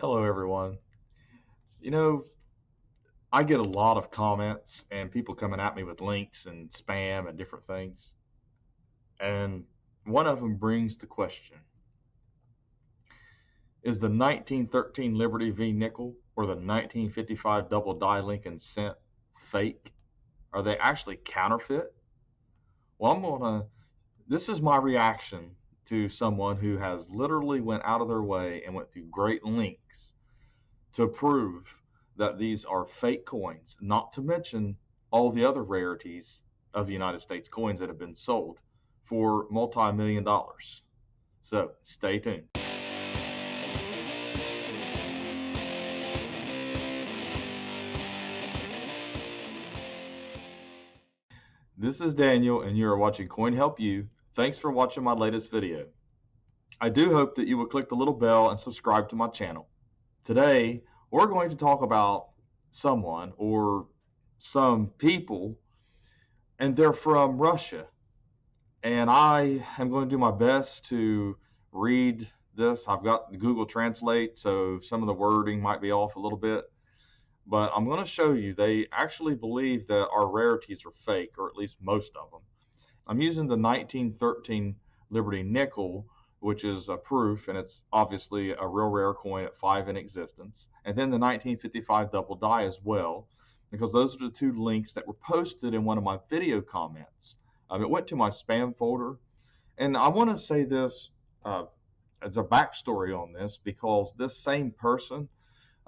Hello, everyone. You know, I get a lot of comments and people coming at me with links and spam and different things. And one of them brings the question: is the 1913 Liberty V Nickel or the 1955 double die Lincoln cent fake? Are they actually counterfeit? Well, this is my reaction to someone who has literally went out of their way and went through great lengths to prove that these are fake coins, not to mention all the other rarities of the United States coins that have been sold for multi-million dollars. So stay tuned. This is Daniel, and you are watching Coin Help You. Thanks for watching my latest video. I do hope that you will click the little bell and subscribe to my channel. Today, we're going to talk about someone or some people, and they're from Russia. And I am going to do my best to read this. I've got Google Translate, so some of the wording might be off a little bit. But I'm going to show you they actually believe that our rarities are fake, or at least most of them. I'm using the 1913 Liberty Nickel, which is a proof, and it's obviously a real rare coin at 5 in existence. And then the 1955 double die as well, because those are the two links that were posted in one of my video comments. It went to my spam folder. And I want to say this as a backstory on this, because this same person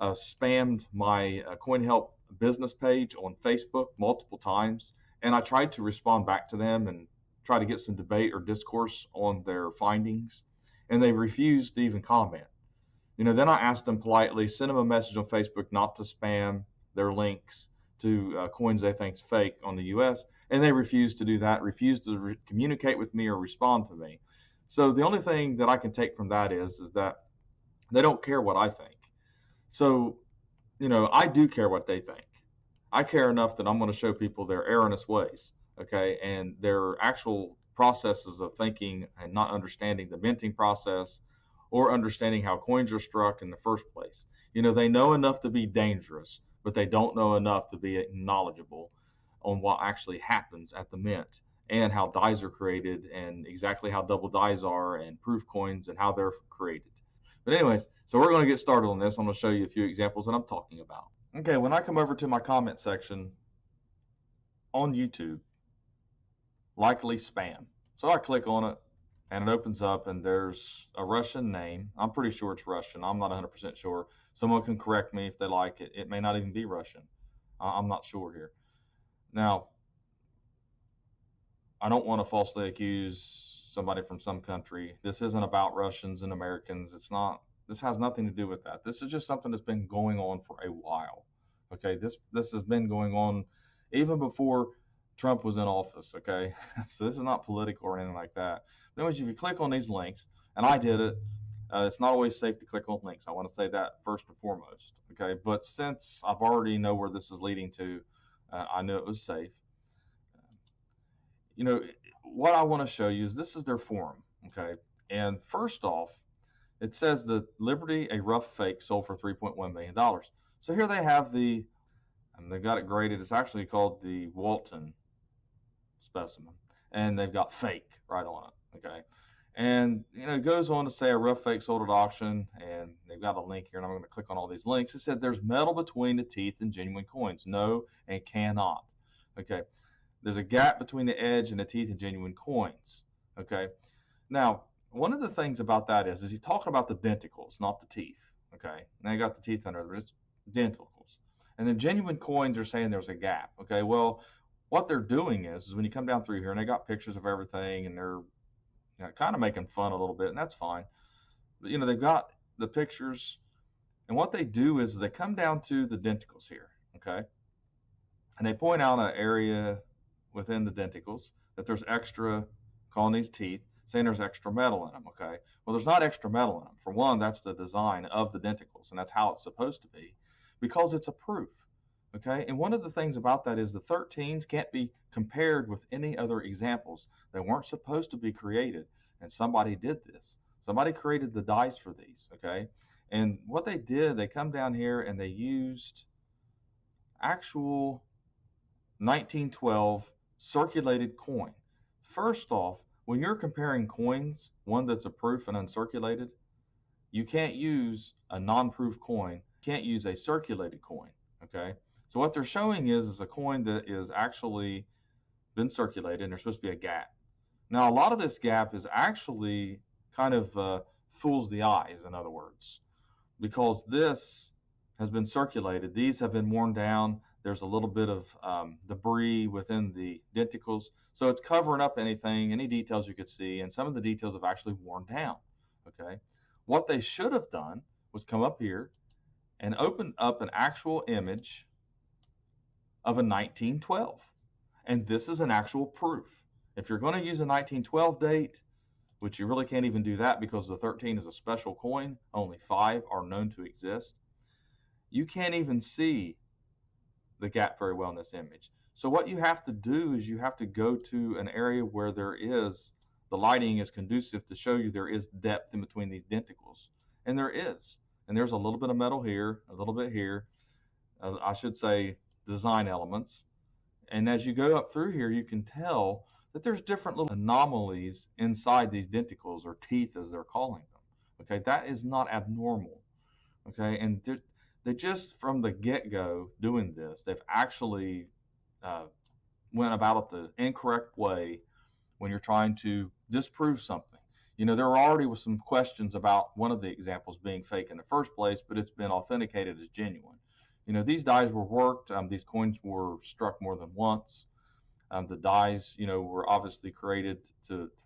spammed my Coin Help business page on Facebook multiple times. And I tried to respond back to them and try to get some debate or discourse on their findings. And they refused to even comment. Then I asked them politely, send them a message on Facebook not to spam their links to coins they think's fake on the U.S. And they refused to do that, refused to communicate with me or respond to me. So the only thing that I can take from that is that they don't care what I think. So, I do care what they think. I care enough that I'm going to show people their erroneous ways, okay, and their actual processes of thinking and not understanding the minting process or understanding how coins are struck in the first place. They know enough to be dangerous, but they don't know enough to be knowledgeable on what actually happens at the mint and how dies are created and exactly how double dies are and proof coins and how they're created. But anyways, so we're going to get started on this. I'm going to show you a few examples that I'm talking about. Okay, when I come over to my comment section on YouTube, likely spam. So I click on it and it opens up and there's a Russian name. I'm pretty sure it's Russian. I'm not 100% sure. Someone can correct me if they like it. It may not even be Russian. I'm not sure here. Now, I don't want to falsely accuse somebody from some country. This isn't about Russians and Americans. It's not. This has nothing to do with that. This is just something that's been going on for a while. Okay, this has been going on even before Trump was in office. Okay, so this is not political or anything like that. But anyways, if you click on these links, and I did it, it's not always safe to click on links. I want to say that first and foremost. Okay, but since I've already know where this is leading to, I knew it was safe. What I want to show you is this is their forum. Okay, and first off, it says the Liberty, a rough fake, sold for $3.1 million. So here they have and they've got it graded. It's actually called the Walton specimen, and they've got fake right on it. Okay, and it goes on to say a rough fake sold at auction, and they've got a link here, and I'm going to click on all these links. It said there's metal between the teeth and genuine coins. No, and cannot. Okay, there's a gap between the edge and the teeth and genuine coins. Okay, now one of the things about that is he's talking about the denticles, not the teeth. Okay, now you got the teeth under there, it's denticles, and then genuine coins are saying there's a gap. Okay, well, what they're doing is when you come down through here, and they got pictures of everything, and they're kind of making fun a little bit, and that's fine. But they've got the pictures, and what they do is they come down to the denticles here. Okay, and they point out an area within the denticles that there's extra, calling these teeth, saying there's extra metal in them. Okay, well, there's not extra metal in them. For one, that's the design of the denticles, and that's how it's supposed to be, because it's a proof. Okay, and one of the things about that is the 13s can't be compared with any other examples. They weren't supposed to be created, and somebody did this. Somebody created the dice for these. Okay, And what they did, they come down here and they used actual 1912 circulated coin. First off, when you're comparing coins, one that's a proof and uncirculated, you can't use a non-proof coin. You can't use a circulated coin. Okay. So what they're showing is a coin that is actually been circulated, and there's supposed to be a gap. Now, a lot of this gap is actually kind of fools the eyes, in other words, because this has been circulated. These have been worn down. There's a little bit of debris within the denticles. So it's covering up anything, any details you could see, and some of the details have actually worn down. Okay. What they should have done was come up here and open up an actual image of a 1912. And this is an actual proof. If you're going to use a 1912 date, which you really can't even do that because the 13 is a special coin, only 5 are known to exist, you can't even see the gap very well in this image. So what you have to do is you have to go to an area where the lighting is conducive to show you there is depth in between these denticles. And there is. And there's a little bit of metal here, a little bit here, I should say design elements. And as you go up through here, you can tell that there's different little anomalies inside these denticles, or teeth as they're calling them. Okay, that is not abnormal. Okay, and they just from the get-go doing this, they've actually went about it the incorrect way when you're trying to disprove something. You know, there already was some questions about one of the examples being fake in the first place, but it's been authenticated as genuine. You know, these dies were worked. These coins were struck more than once. The dies, you know, were obviously created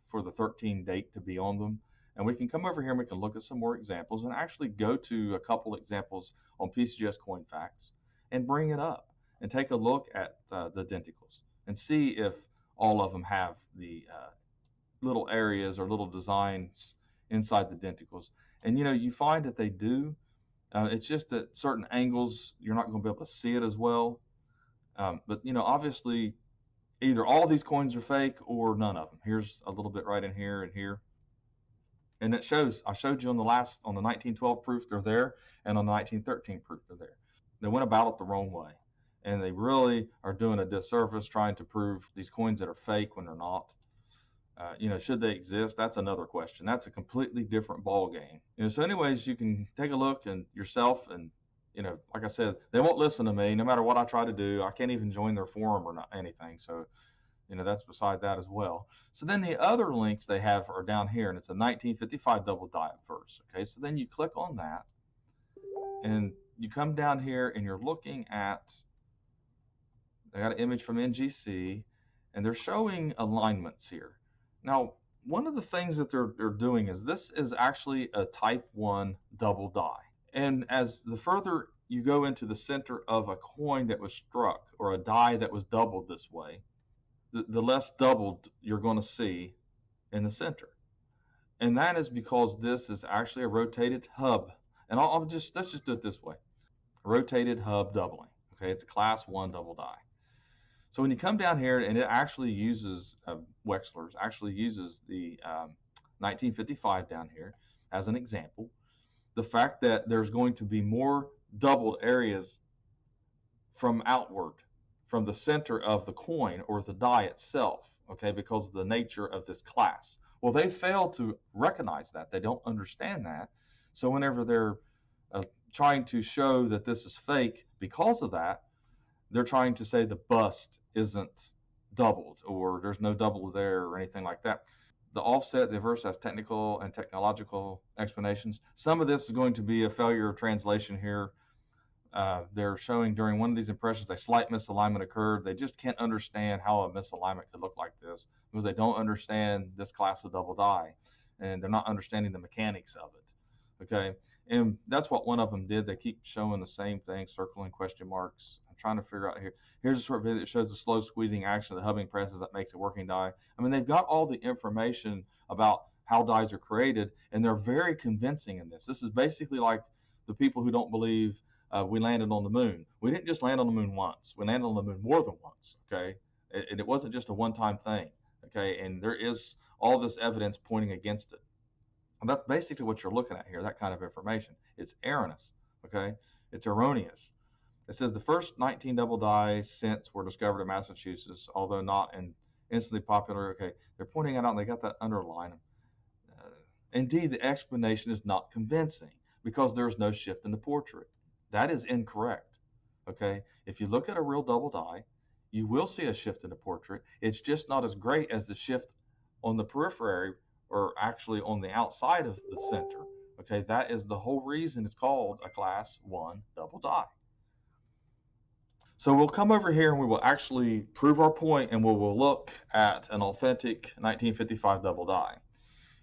for the 13 date to be on them. And we can come over here and we can look at some more examples and actually go to a couple examples on PCGS Coin Facts and bring it up and take a look at the denticles and see if all of them have the little areas or little designs inside the denticles. And, you know, you find that they do. It's just that certain angles, you're not going to be able to see it as well. But, you know, obviously, either all these coins are fake or none of them. Here's a little bit right in here and here. And it shows, I showed you on the 1912 proof, they're there, and on the 1913 proof, they're there. They went about it the wrong way. And they really are doing a disservice trying to prove these coins that are fake when they're not. You know, should they exist? That's another question. That's a completely different ball game. You know, so anyways, you can take a look and yourself, and you know, like I said, they won't listen to me no matter what I try to do. I can't even join their forum or not anything. So, you know, that's beside that as well. So then the other links they have are down here, and it's a 1955 double die verse. Okay, so then you click on that, and you come down here, and you're looking at. They got an image from NGC, and they're showing alignments here. Now, one of the things that they're doing is this is actually a type 1 double die. And as the further you go into the center of a coin that was struck or a die that was doubled this way, the less doubled you're going to see in the center. And that is because this is actually a rotated hub. And let's just do it this way. Rotated hub doubling. Okay, it's a class 1 double die. So when you come down here, and it actually uses, Wexler's actually uses the 1955 down here as an example, the fact that there's going to be more doubled areas from outward, from the center of the coin or the die itself, okay, because of the nature of this class. Well, they fail to recognize that. They don't understand that. So whenever they're trying to show that this is fake because of that, they're trying to say the bust isn't doubled or there's no double there or anything like that. The offset, the verse have technical and technological explanations. Some of this is going to be a failure of translation here. They're showing during one of these impressions a slight misalignment occurred. They just can't understand how a misalignment could look like this because they don't understand this class of double die, and they're not understanding the mechanics of it. Okay, and that's what one of them did. They keep showing the same thing, circling question marks. I'm trying to figure out here. Here's a short video that shows the slow squeezing action of the hubbing presses that makes a working die. I mean, they've got all the information about how dies are created, and they're very convincing in this. This is basically like the people who don't believe we landed on the moon. We didn't just land on the moon once. We landed on the moon more than once, okay? And it wasn't just a one-time thing, okay? And there is all this evidence pointing against it. And that's basically what you're looking at here, that kind of information. It's erroneous, okay? It's erroneous. It says the first 19 double die cents were discovered in Massachusetts, although not instantly popular. Okay, they're pointing it out and they got that underline. Indeed, the explanation is not convincing because there's no shift in the portrait. That is incorrect. Okay, if you look at a real double die, you will see a shift in the portrait. It's just not as great as the shift on the periphery or actually on the outside of the center. Okay, that is the whole reason it's called a class 1 double die. So we'll come over here and we will actually prove our point, and we will look at an authentic 1955 double die.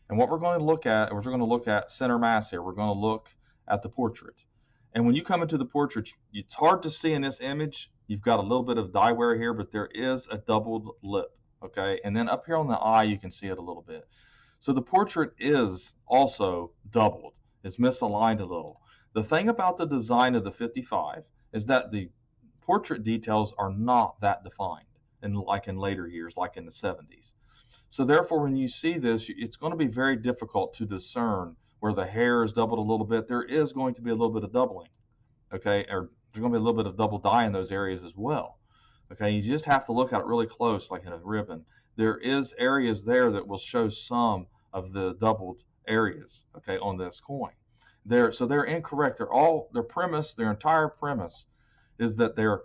And what we're going to look at, we're going to look at center mass here. We're going to look at the portrait. And when you come into the portrait, it's hard to see in this image. You've got a little bit of die wear here, but there is a doubled lip, okay? And then up here on the eye, you can see it a little bit. So the portrait is also doubled. It's misaligned a little. The thing about the design of the 55 is that the portrait details are not that defined, and like in later years, like in the 70s. So therefore, when you see this, it's going to be very difficult to discern where the hair is doubled a little bit. There is going to be a little bit of doubling, okay? Or there's going to be a little bit of double dye in those areas as well, okay? You just have to look at it really close, like in a ribbon. There is areas there that will show some of the doubled areas, okay, on this coin. So they're incorrect. Their entire premise is that they're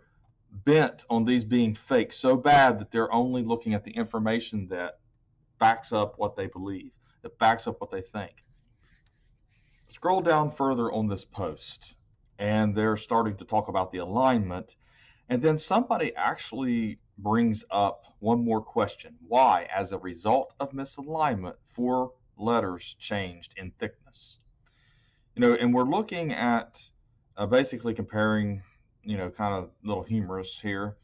bent on these being fake so bad that they're only looking at the information that backs up what they believe, that backs up what they think. Scroll down further on this post, and they're starting to talk about the alignment, and then somebody actually brings up one more question. Why, as a result of misalignment, 4 letters changed in thickness? And we're looking at basically comparing, kind of little humorous here.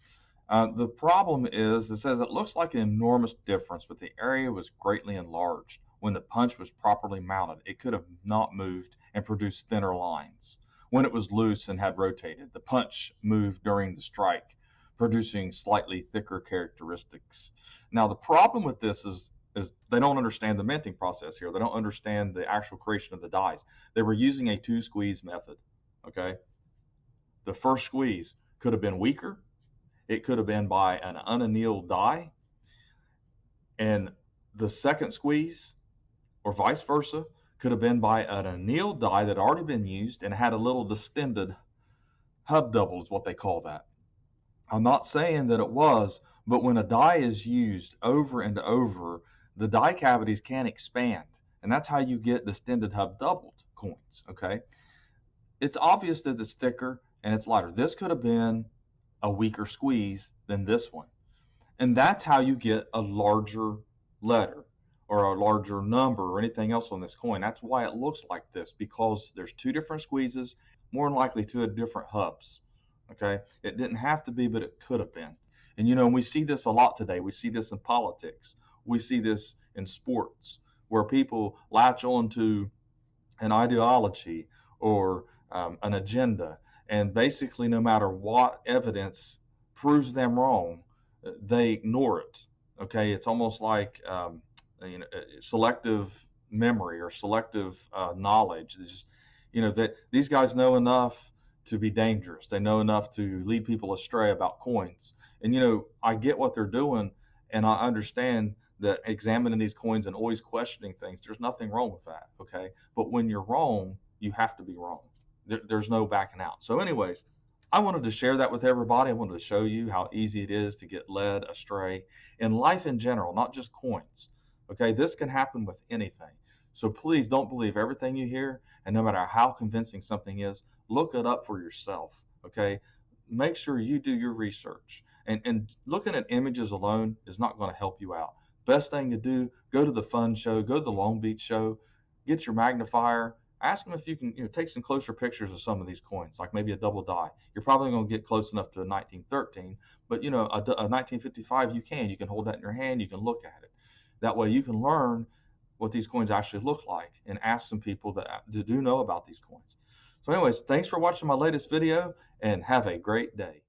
The problem is, it says it looks like an enormous difference, but the area was greatly enlarged. When the punch was properly mounted, it could have not moved and produced thinner lines. When it was loose and had rotated, the punch moved during the strike, producing slightly thicker characteristics. Now, the problem with this is they don't understand the minting process here. They don't understand the actual creation of the dies. They were using a 2-squeeze method, okay? The first squeeze could have been weaker. It could have been by an unannealed die. And the second squeeze, or vice versa, could have been by an annealed die that had already been used and had a little distended hub double, is what they call that. I'm not saying that it was, but when a die is used over and over, the die cavities can expand, and that's how you get distended hub doubled coins, okay? It's obvious that it's thicker and it's lighter. This could have been a weaker squeeze than this one. And that's how you get a larger letter or a larger number or anything else on this coin. That's why it looks like this, because there's 2 different squeezes, more than likely 2 different hubs, okay? It didn't have to be, but it could have been. And we see this a lot today. We see this in politics. We see this in sports, where people latch on to an ideology or an agenda, and basically no matter what evidence proves them wrong, they ignore it, okay? It's almost like selective memory or selective knowledge. It's just, that these guys know enough to be dangerous. They know enough to lead people astray about coins. And I get what they're doing, and I understand that examining these coins and always questioning things, there's nothing wrong with that, okay? But when you're wrong, you have to be wrong. There's no backing out. So anyways, I wanted to share that with everybody. I wanted to show you how easy it is to get led astray in life in general, not just coins, okay? This can happen with anything. So please don't believe everything you hear, and no matter how convincing something is, look it up for yourself, okay? Make sure you do your research. And looking at images alone is not going to help you out. Best thing to do, go to the fun show, go to the Long Beach show, get your magnifier, ask them if you can take some closer pictures of some of these coins, like maybe a double die. You're probably going to get close enough to a 1913, but a 1955 you can hold that in your hand, you can look at it. That way you can learn what these coins actually look like and ask some people that do know about these coins. So anyways, thanks for watching my latest video, and have a great day.